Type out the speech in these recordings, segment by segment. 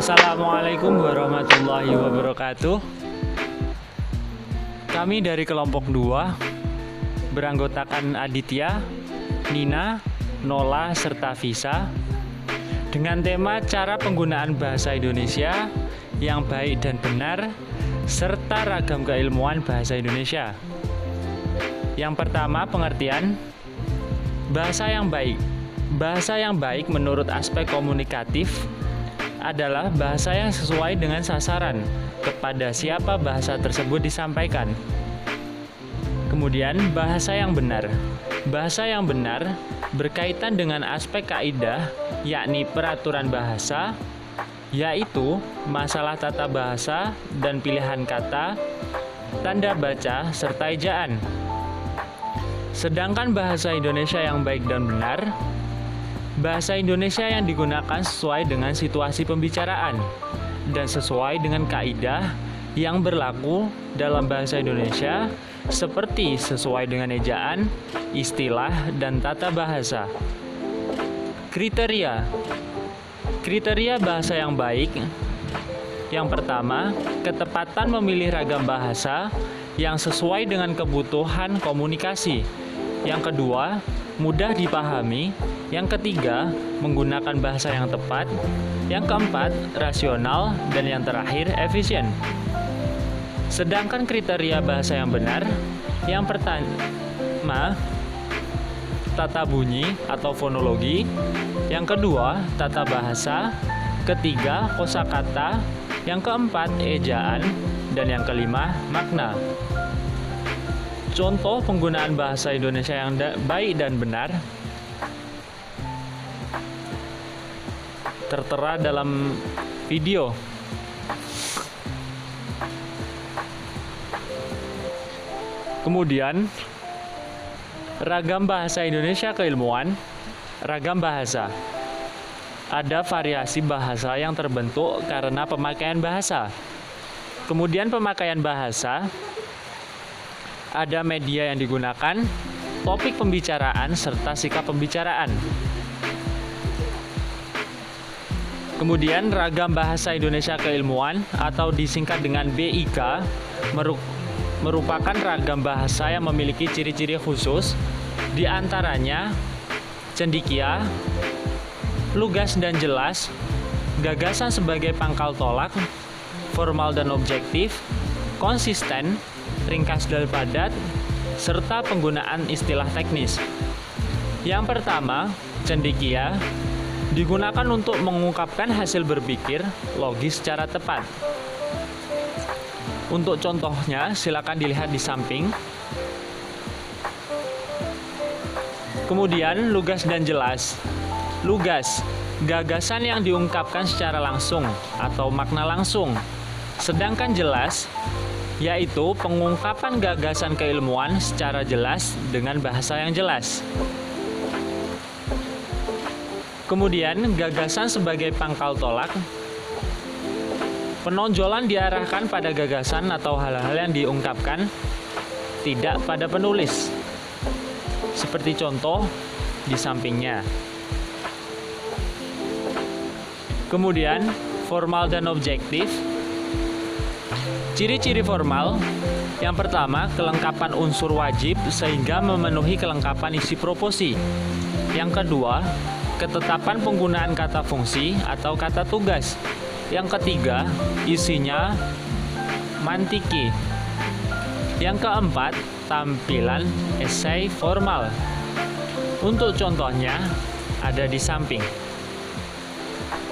Assalamualaikum warahmatullahi wabarakatuh. Kami dari kelompok 2 beranggotakan Aditya, Nina, Nola, serta Visa dengan tema cara penggunaan bahasa Indonesia yang baik dan benar serta ragam keilmuan bahasa Indonesia. Yang pertama, pengertian bahasa yang baik. Bahasa yang baik menurut aspek komunikatif adalah bahasa yang sesuai dengan sasaran kepada siapa bahasa tersebut disampaikan. Kemudian, bahasa yang benar. Bahasa yang benar berkaitan dengan aspek kaidah, yakni peraturan bahasa, yaitu masalah tata bahasa dan pilihan kata, tanda baca, serta ejaan. Sedangkan bahasa Indonesia yang baik dan benar, bahasa Indonesia yang digunakan sesuai dengan situasi pembicaraan dan sesuai dengan kaidah yang berlaku dalam bahasa Indonesia seperti sesuai dengan ejaan, istilah, dan tata bahasa. Kriteria bahasa yang baik. Yang pertama, ketepatan memilih ragam bahasa yang sesuai dengan kebutuhan komunikasi. Yang kedua, mudah dipahami. Yang ketiga, menggunakan bahasa yang tepat. Yang keempat, rasional. Dan yang terakhir, efisien. Sedangkan kriteria bahasa yang benar, yang pertama, tata bunyi atau fonologi. Yang kedua, tata bahasa. Ketiga, kosakata. Yang keempat, ejaan. Dan yang kelima, makna. Contoh penggunaan bahasa Indonesia yang baik dan benar tertera dalam video. Kemudian, ragam bahasa Indonesia keilmuan, ragam bahasa. Ada variasi bahasa yang terbentuk karena pemakaian bahasa. Kemudian pemakaian bahasa, ada media yang digunakan, topik pembicaraan, serta sikap pembicaraan. Kemudian ragam bahasa Indonesia keilmuan atau disingkat dengan BIK merupakan ragam bahasa yang memiliki ciri-ciri khusus, di antaranya cendekia, lugas dan jelas, gagasan sebagai pangkal tolak, formal dan objektif, konsisten, ringkas dan padat, serta penggunaan istilah teknis. Yang pertama, cendekia digunakan untuk mengungkapkan hasil berpikir logis secara tepat. Untuk contohnya, silakan dilihat di samping. Kemudian, lugas dan jelas. Lugas, gagasan yang diungkapkan secara langsung atau makna langsung. Sedangkan jelas, yaitu pengungkapan gagasan keilmuan secara jelas dengan bahasa yang jelas. Kemudian, gagasan sebagai pangkal tolak. Penonjolan diarahkan pada gagasan atau hal-hal yang diungkapkan, tidak pada penulis. Seperti contoh di sampingnya. Kemudian, formal dan objektif. Ciri-ciri formal. Yang pertama, kelengkapan unsur wajib sehingga memenuhi kelengkapan isi proposi. Yang kedua, ketetapan penggunaan kata fungsi atau kata tugas. Yang ketiga, isinya mantiki. Yang keempat, tampilan esai formal. Untuk contohnya ada di samping.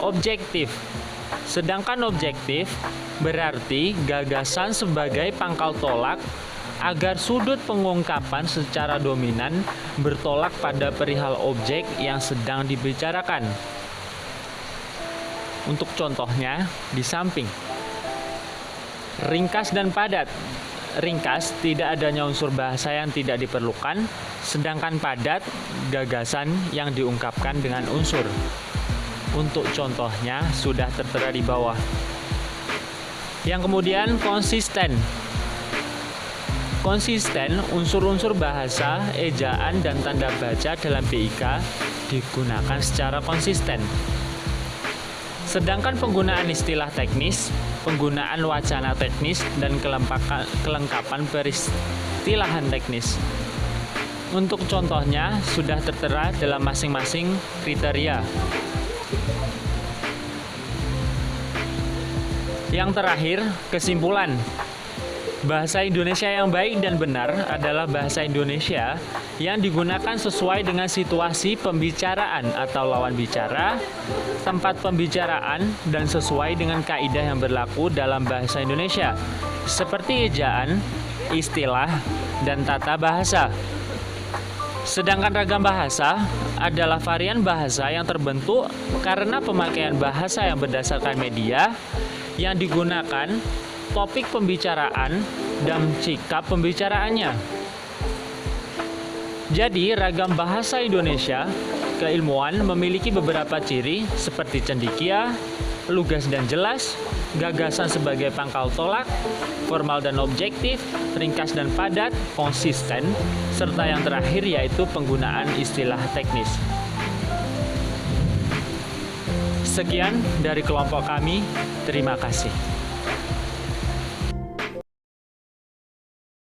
Objektif. Sedangkan objektif berarti gagasan sebagai pangkal tolak agar sudut pengungkapan secara dominan bertolak pada perihal objek yang sedang dibicarakan. Untuk contohnya di samping. Ringkas dan padat. Ringkas, tidak adanya unsur bahasa yang tidak diperlukan, sedangkan padat, gagasan yang diungkapkan dengan unsur. Untuk contohnya sudah tertera di bawah. Yang kemudian konsisten. Konsisten, unsur-unsur bahasa, ejaan, dan tanda baca dalam BIK digunakan secara konsisten. Sedangkan penggunaan istilah teknis, penggunaan wacana teknis, dan kelengkapan peristilahan teknis. Untuk contohnya sudah tertera dalam masing-masing kriteria. Yang terakhir, kesimpulan. Bahasa Indonesia yang baik dan benar adalah bahasa Indonesia yang digunakan sesuai dengan situasi pembicaraan atau lawan bicara, tempat pembicaraan, dan sesuai dengan kaidah yang berlaku dalam bahasa Indonesia, seperti ejaan, istilah, dan tata bahasa. Sedangkan ragam bahasa adalah varian bahasa yang terbentuk karena pemakaian bahasa yang berdasarkan media yang digunakan, topik pembicaraan, dan sikap pembicaraannya. Jadi, ragam bahasa Indonesia keilmuan memiliki beberapa ciri seperti cendekia, lugas dan jelas, gagasan sebagai pangkal tolak, formal dan objektif, ringkas dan padat, konsisten, serta yang terakhir yaitu penggunaan istilah teknis. Sekian dari kelompok kami, terima kasih.